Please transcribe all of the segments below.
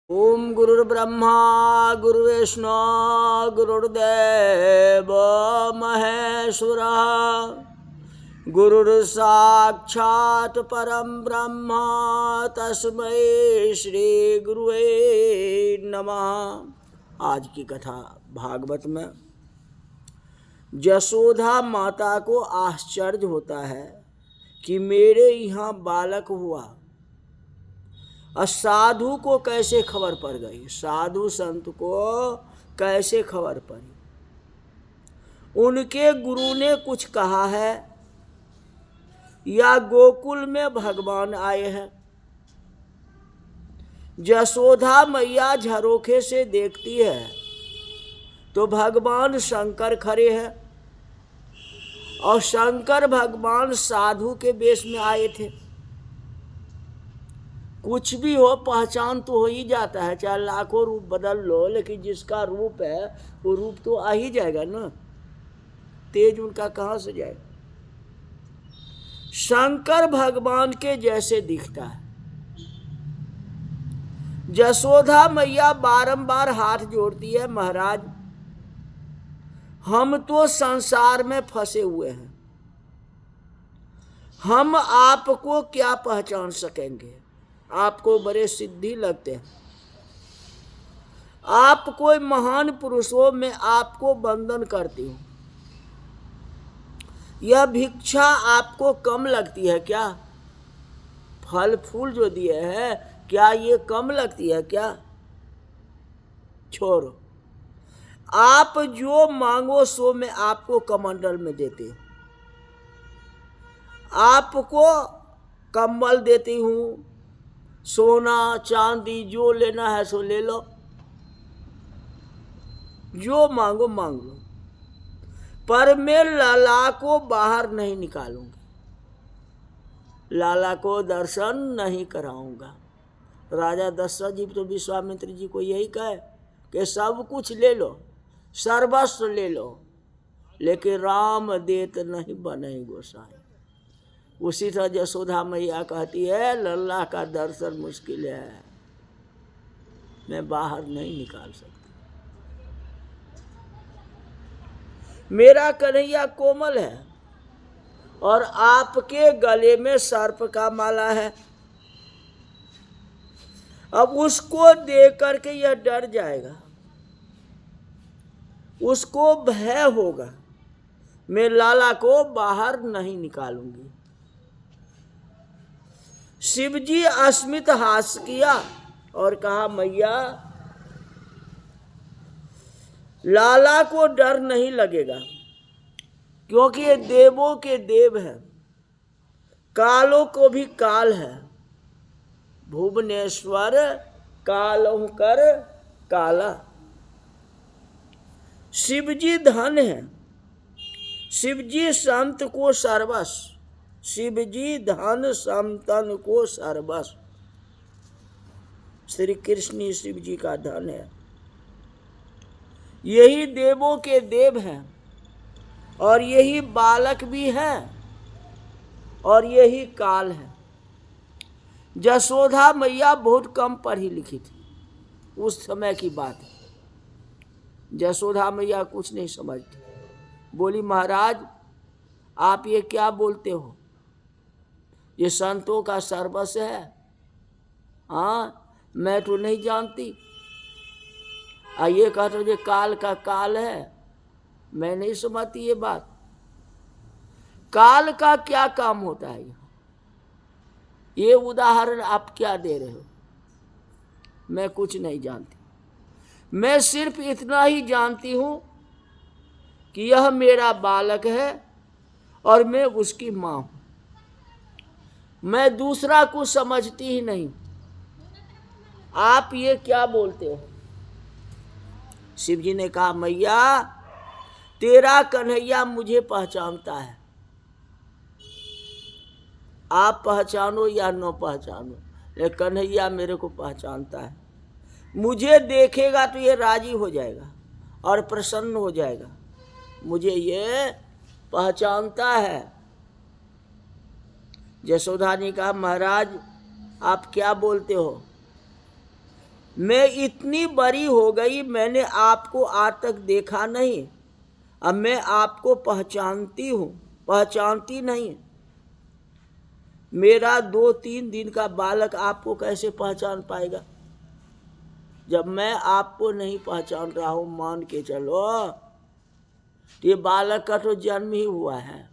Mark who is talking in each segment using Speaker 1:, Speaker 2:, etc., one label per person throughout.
Speaker 1: ओम गुरुर्ब्रह्मा गुरुर्विष्णु गुरुर्देव महेश्वरः गुरुर्साक्षात् परम ब्रह्म तस्मै श्री गुरुवे नमः। आज की कथा भागवत में यशोदा माता को आश्चर्य होता है कि मेरे यहाँ बालक हुआ, और साधु को कैसे खबर पड़ गई, साधु संत को कैसे खबर पड़ी। उनके गुरु ने कुछ कहा है या गोकुल में भगवान आए हैं। यशोदा मैया झरोखे से देखती है तो भगवान शंकर खड़े हैं, और शंकर भगवान साधु के वेश में आए थे। कुछ भी हो पहचान तो हो ही जाता है, चाहे लाखों रूप बदल लो, लेकिन जिसका रूप है वो रूप तो आ ही जाएगा ना, तेज उनका कहाँ से जाएगा। शंकर भगवान के जैसे दिखता है। यशोदा मैया बारंबार हाथ जोड़ती है, महाराज हम तो संसार में फंसे हुए हैं, हम आपको क्या पहचान सकेंगे। आपको बड़े सिद्धि लगते हैं, आप कोई महान पुरुषों में आपको वंदन करती हूं। यह भिक्षा आपको कम लगती है क्या? फल फूल जो दिए हैं क्या ये कम लगती है क्या? छोड़ो, आप जो मांगो सो मैं आपको कमंडल में देती हूं। आपको कंबल देती हूं, सोना चांदी जो लेना है सो ले लो, जो मांगो मांग लो, पर मैं लाला को बाहर नहीं निकालूंगी, लाला को दर्शन नहीं कराऊंगा। राजा दशरथ जी तो विश्वामित्र जी को यही कहे कि सब कुछ ले लो, सर्वस्व ले लो, लेकिन राम देत नहीं बने गोसाई। उसी तरह यशोदा मैया कहती है लल्ला का दर्शन मुश्किल है, मैं बाहर नहीं निकाल सकती। मेरा कन्हैया कोमल है और आपके गले में सर्प का माला है। अब उसको देख करके यह डर जाएगा, उसको भय होगा, मैं लाला को बाहर नहीं निकालूंगी। शिवजी अस्मित हास किया और कहा मैया लाला को डर नहीं लगेगा, क्योंकि ये देवों के देव है, कालों को भी काल है। भुवनेश्वर कालों कर काला। शिवजी धन है, शिवजी संत को सर्वस्व, शिवजी धन संतन को सर्वस्व। श्री कृष्ण शिव जी का धन है, यही देवों के देव हैं, और यही बालक भी है, और यही काल है। यशोदा मैया बहुत कम पढ़ी लिखी थी, उस समय की बात है। यशोदा मैया कुछ नहीं समझती, बोली महाराज आप ये क्या बोलते हो, ये संतों का सर्वस्व है। हाँ मैं तो नहीं जानती, ये कहते जो काल का काल है, मैं नहीं समझती ये बात। काल का क्या काम होता है यहाँ, ये उदाहरण आप क्या दे रहे हो, मैं कुछ नहीं जानती। मैं सिर्फ इतना ही जानती हूं कि यह मेरा बालक है और मैं उसकी मां हूं, मैं दूसरा कुछ समझती ही नहीं। आप ये क्या बोलते हो? शिव जी ने कहा मैया तेरा कन्हैया मुझे पहचानता है, आप पहचानो या न पहचानो, लेकिन कन्हैया मेरे को पहचानता है। मुझे देखेगा तो ये राजी हो जाएगा और प्रसन्न हो जाएगा, मुझे ये पहचानता है। यशोदा ने कहा महाराज आप क्या बोलते हो? मैं इतनी बड़ी हो गई, मैंने आपको आज तक देखा नहीं, अब मैं आपको पहचानती हूँ, पहचानती नहीं। मेरा 2-3 दिन का बालक आपको कैसे पहचान पाएगा? जब मैं आपको नहीं पहचान रहा हूं, मान के चलो, तो ये बालक का तो जन्म ही हुआ है,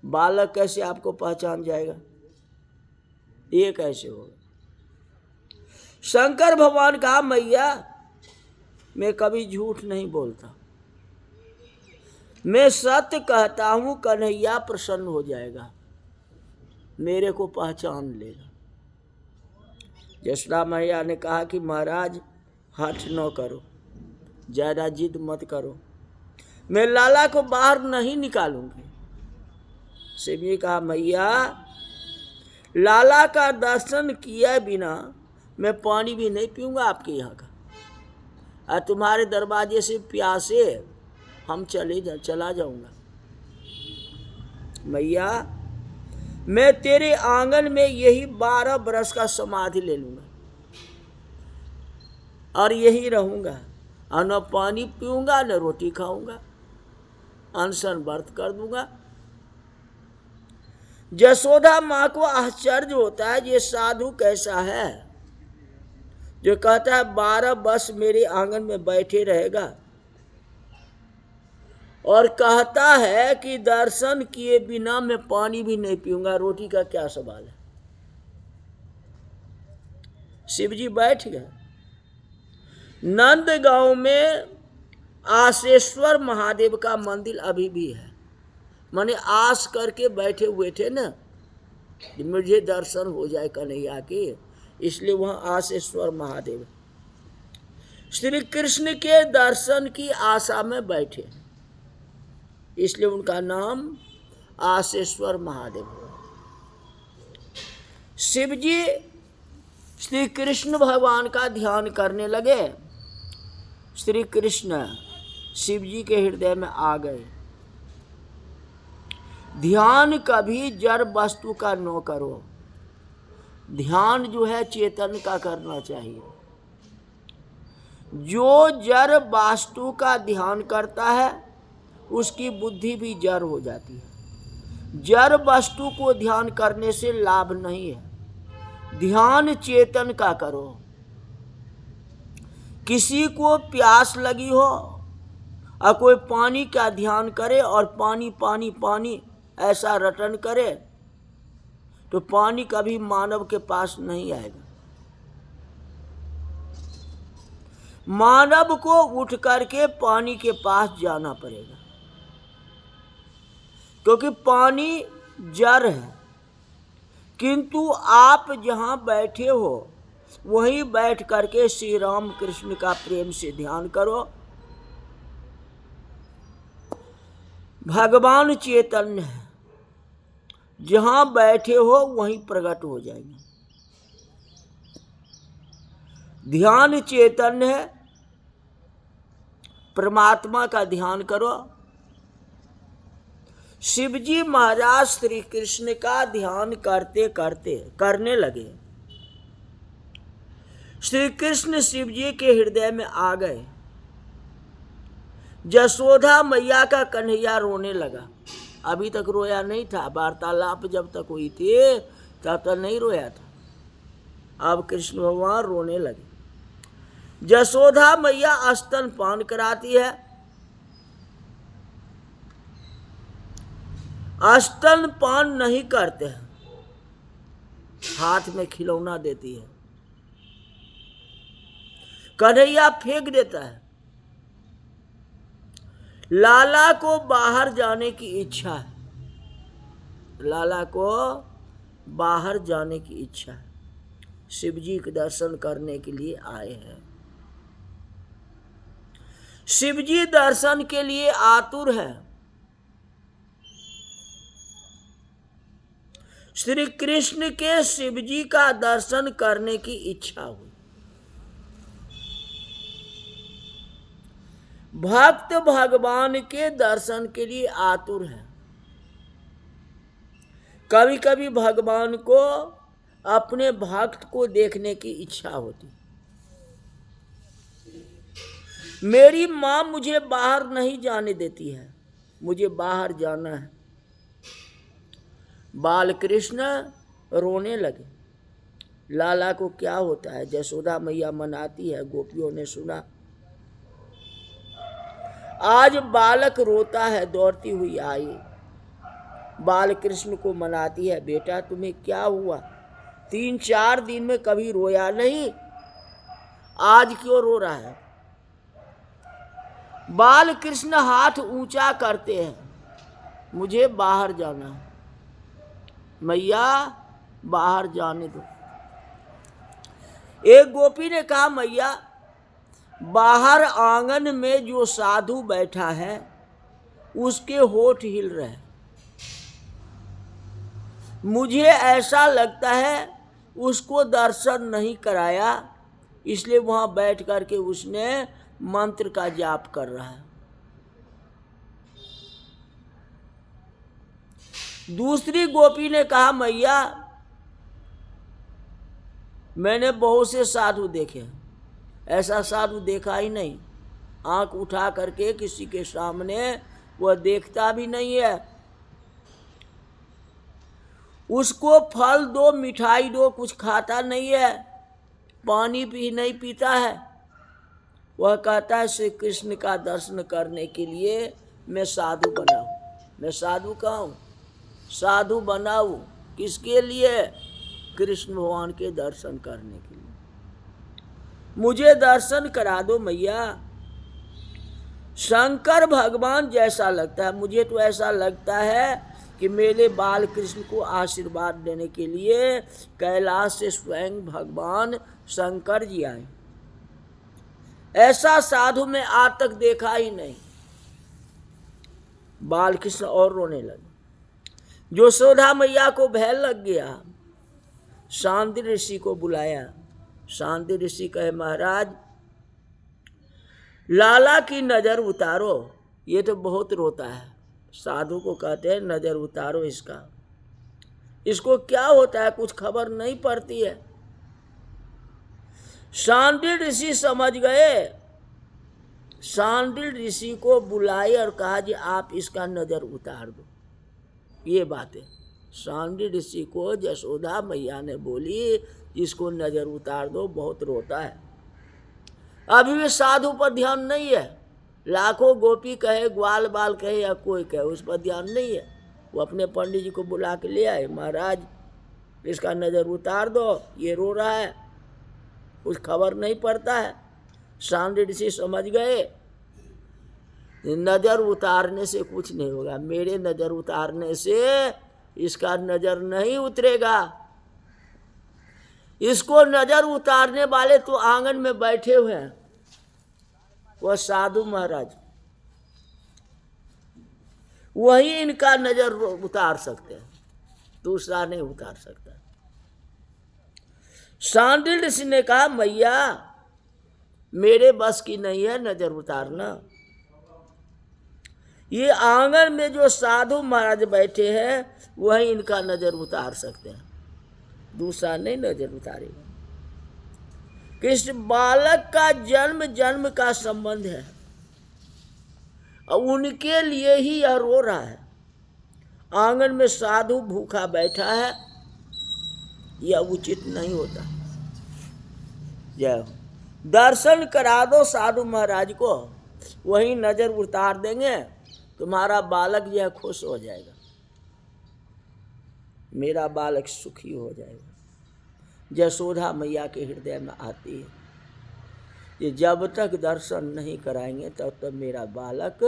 Speaker 1: बालक कैसे आपको पहचान जाएगा? ये कैसे होगा? शंकर भगवान कहा, मैया मैं कभी झूठ नहीं बोलता, मैं सत्य कहता हूं, कन्हैया प्रसन्न हो जाएगा, मेरे को पहचान लेगा। यशोदा मैया ने कहा कि महाराज हठ न करो, ज्यादा जिद मत करो, मैं लाला को बाहर नहीं निकालूंगी। शिव जी कहा, मैया लाला का दर्शन किए बिना मैं पानी भी नहीं पीऊंगा आपके यहाँ का, और तुम्हारे दरवाजे से प्यासे हम चला जाऊंगा। मैया मैं तेरे आंगन में यही 12 बरस का समाधि ले लूंगा और यही रहूंगा, और न पानी पीऊंगा न रोटी खाऊंगा, अनशन व्रत कर दूंगा। यशोदा माँ को आश्चर्य होता है, ये साधु कैसा है जो कहता है 12 वर्ष मेरे आंगन में बैठे रहेगा, और कहता है कि दर्शन किए बिना मैं पानी भी नहीं पीऊंगा, रोटी का क्या सवाल है। शिव जी बैठ गए। नंदगांव में आसेश्वर महादेव का मंदिर अभी भी है, माने आस करके बैठे हुए थे ना, मुझे दर्शन हो जाए कन्हैया के, इसलिए वहां आसेश्वर महादेव श्री कृष्ण के दर्शन की आशा में बैठे, इसलिए उनका नाम आसेश्वर महादेव हुआ। शिव जी श्री कृष्ण भगवान का ध्यान करने लगे। श्री कृष्ण शिव जी के हृदय में आ गए। ध्यान कभी जड़ वस्तु का न करो, ध्यान जो है चेतन का करना चाहिए। जो जड़ वस्तु का ध्यान करता है उसकी बुद्धि भी जड़ हो जाती है। जड़ वस्तु को ध्यान करने से लाभ नहीं है, ध्यान चेतन का करो। किसी को प्यास लगी हो और कोई पानी का ध्यान करे और पानी पानी पानी ऐसा रटन करे, तो पानी कभी मानव के पास नहीं आएगा। मानव को उठ करके पानी के पास जाना पड़ेगा, क्योंकि पानी जड़ है। किंतु आप जहां बैठे हो वहीं बैठ करके श्री राम कृष्ण का प्रेम से ध्यान करो। भगवान चैतन्य है, जहां बैठे हो वहीं प्रकट हो जाएंगे। ध्यान चैतन्य है, परमात्मा का ध्यान करो। शिवजी महाराज श्री कृष्ण का ध्यान करते करते करने लगे। श्री कृष्ण शिव जी के हृदय में आ गए। यशोदा मैया का कन्हैया रोने लगा। अभी तक रोया नहीं था, वार्तालाप जब तक हुई थी तब तक नहीं रोया था। अब कृष्ण भगवान रोने लगे। यशोदा मैया स्तनपान कराती है। स्तनपान नहीं करते हैं, हाथ में खिलौना देती है। कन्हैया फेंक देता है। लाला को बाहर जाने की इच्छा है, लाला को बाहर जाने की इच्छा है। शिवजी के दर्शन करने के लिए आए हैं। शिवजी दर्शन के लिए आतुर है। श्री कृष्ण के शिवजी का दर्शन करने की इच्छा हुई। भक्त भगवान के दर्शन के लिए आतुर है। कभी कभी भगवान को अपने भक्त को देखने की इच्छा होती, मेरी माँ मुझे बाहर नहीं जाने देती है, मुझे बाहर जाना है। बाल कृष्ण रोने लगे। लाला को क्या होता है? यशोदा मैया मनाती है। गोपियों ने सुना। आज बालक रोता है, दौड़ती हुई आई, बाल कृष्ण को मनाती है, बेटा तुम्हें क्या हुआ? 3-4 दिन में कभी रोया नहीं, आज क्यों रो रहा है? बाल कृष्ण हाथ ऊंचा करते हैं, मुझे बाहर जाना है, मैया बाहर जाने दो। एक गोपी ने कहा, मैया बाहर आंगन में जो साधु बैठा है उसके होठ हिल रहे हैं, मुझे ऐसा लगता है उसको दर्शन नहीं कराया, इसलिए वहां बैठ करके उसने मंत्र का जाप कर रहा है। दूसरी गोपी ने कहा, मैया मैंने बहुत से साधु देखे, ऐसा साधु देखा ही नहीं, आंख उठा करके किसी के सामने वह देखता भी नहीं है, उसको फल दो, मिठाई दो, कुछ खाता नहीं है, पानी भी नहीं पीता है। वह कहता है श्री कृष्ण का दर्शन करने के लिए मैं साधु बनाऊं। मैं साधु कहाँ हूं? साधु बनाऊं किसके लिए? कृष्ण भगवान के दर्शन करने के लिए। मुझे दर्शन करा दो मैया। शंकर भगवान जैसा लगता है, मुझे तो ऐसा लगता है कि मेरे बाल कृष्ण को आशीर्वाद देने के लिए कैलाश से स्वयं भगवान शंकर जी आए। ऐसा साधु मैं आज तक देखा ही नहीं। बाल कृष्ण और रोने लगे। यशोदा मैया को भय लग गया। शांति ऋषि को बुलाया। शांति ऋषि कहे, महाराज लाला की नजर उतारो, ये तो बहुत रोता है। साधु को कहते हैं नजर उतारो इसका, इसको क्या होता है, कुछ खबर नहीं पड़ती है। शांडिल ऋषि समझ गए। शांडिल ऋषि को बुलाए और कहा जी आप इसका नजर उतार दो। ये बातें शांडिल ऋषि को यशोदा मैया ने बोली, इसको नजर उतार दो, बहुत रोता है। अभी भी साधु पर ध्यान नहीं है। लाखों गोपी कहे, ग्वाल बाल कहे या कोई कहे, उस पर ध्यान नहीं है। वो अपने पंडित जी को बुला के ले आए, महाराज इसका नजर उतार दो, ये रो रहा है, कुछ खबर नहीं पड़ता है। शांडिल ऋषि समझ गए नजर उतारने से कुछ नहीं होगा, मेरे नजर उतारने से इसका नजर नहीं उतरेगा। इसको नजर उतारने वाले तो आंगन में बैठे हुए हैं, वह साधु महाराज, वही इनका नजर उतार सकते हैं, दूसरा नहीं उतार सकता। शांडिल ऋषि ने कहा, मैया मेरे बस की नहीं है नजर उतारना, ये आंगन में जो साधु महाराज बैठे हैं वही इनका नजर उतार सकते हैं, दूसरा नहीं नजर उतारेगा। कृष्ण बालक का जन्म जन्म का संबंध है और उनके लिए ही यह रो रहा है। आंगन में साधु भूखा बैठा है, यह उचित नहीं होता। जय हो। दर्शन करा दो साधु महाराज को, वही नजर उतार देंगे, तुम्हारा बालक जो खुश हो जाएगा, मेरा बालक सुखी हो जाएगा। यशोदा मैया के हृदय में आती है, ये जब तक दर्शन नहीं कराएंगे तब तक मेरा बालक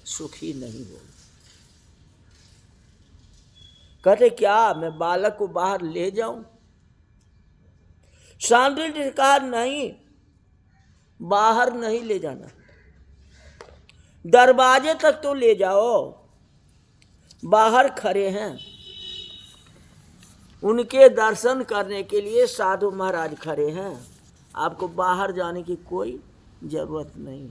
Speaker 1: सुखी नहीं होगा। कहते क्या मैं बालक को बाहर ले जाऊं? शांडिल ने कहा नहीं, बाहर नहीं ले जाना, दरवाजे तक तो ले जाओ, बाहर खड़े हैं, उनके दर्शन करने के लिए साधु महाराज खड़े हैं, आपको बाहर जाने की कोई जरूरत नहीं।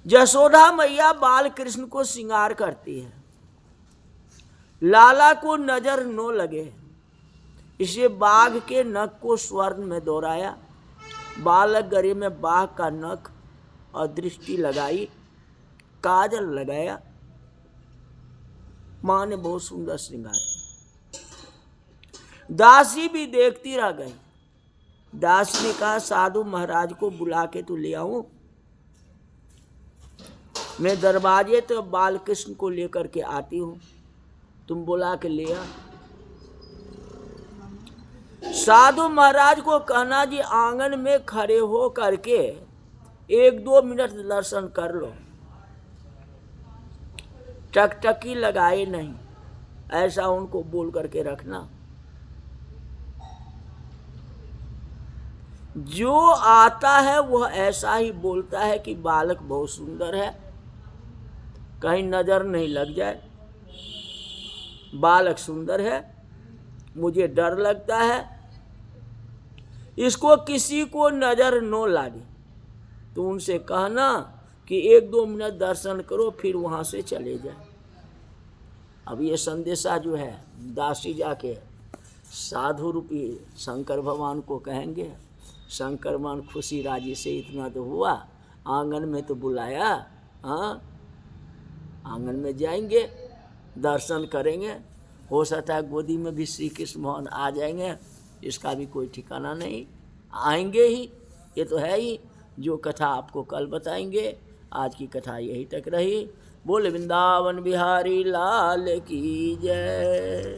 Speaker 1: यशोदा मैया बाल कृष्ण को श्रृंगार करती है, लाला को नजर न लगे, इसलिए बाघ के नख को स्वर्ण में दोहराया बालक गले में बाघ का नख और दृष्टि लगाई, काजल लगाया। माँ ने बहुत सुंदर श्रृंगार किया। दासी भी देखती रह गई। दासी ने कहा, साधु महाराज को बुला के तो ले आऊं। मैं दरवाजे तो बालकृष्ण को लेकर के आती हूं, तुम बुला के ले आ। साधु महाराज को कहना, जी आंगन में खड़े हो करके 1-2 मिनट दर्शन कर लो, टकटकी लगाए नहीं, ऐसा उनको बोल करके रखना। जो आता है वह ऐसा ही बोलता है कि बालक बहुत सुंदर है, कहीं नजर नहीं लग जाए, बालक सुंदर है, मुझे डर लगता है, इसको किसी को नजर न लागे। तो उनसे कहना कि 1-2 मिनट दर्शन करो, फिर वहां से चले जाए। अब ये संदेशा जो है दासी जाके साधु रूपी शंकर भगवान को कहेंगे। शंकर भगवान खुशी राजी से, इतना तो हुआ, आंगन में तो बुलाया, हाँ आंगन में जाएंगे, दर्शन करेंगे, हो सकता है गोदी में भी श्री कृष्ण भगवान आ जाएंगे, इसका भी कोई ठिकाना नहीं, आएंगे ही, ये तो है ही। जो कथा आपको कल बताएंगे, आज की कथा यही तक रही। बोल वृंदावन बिहारी लाल की जय।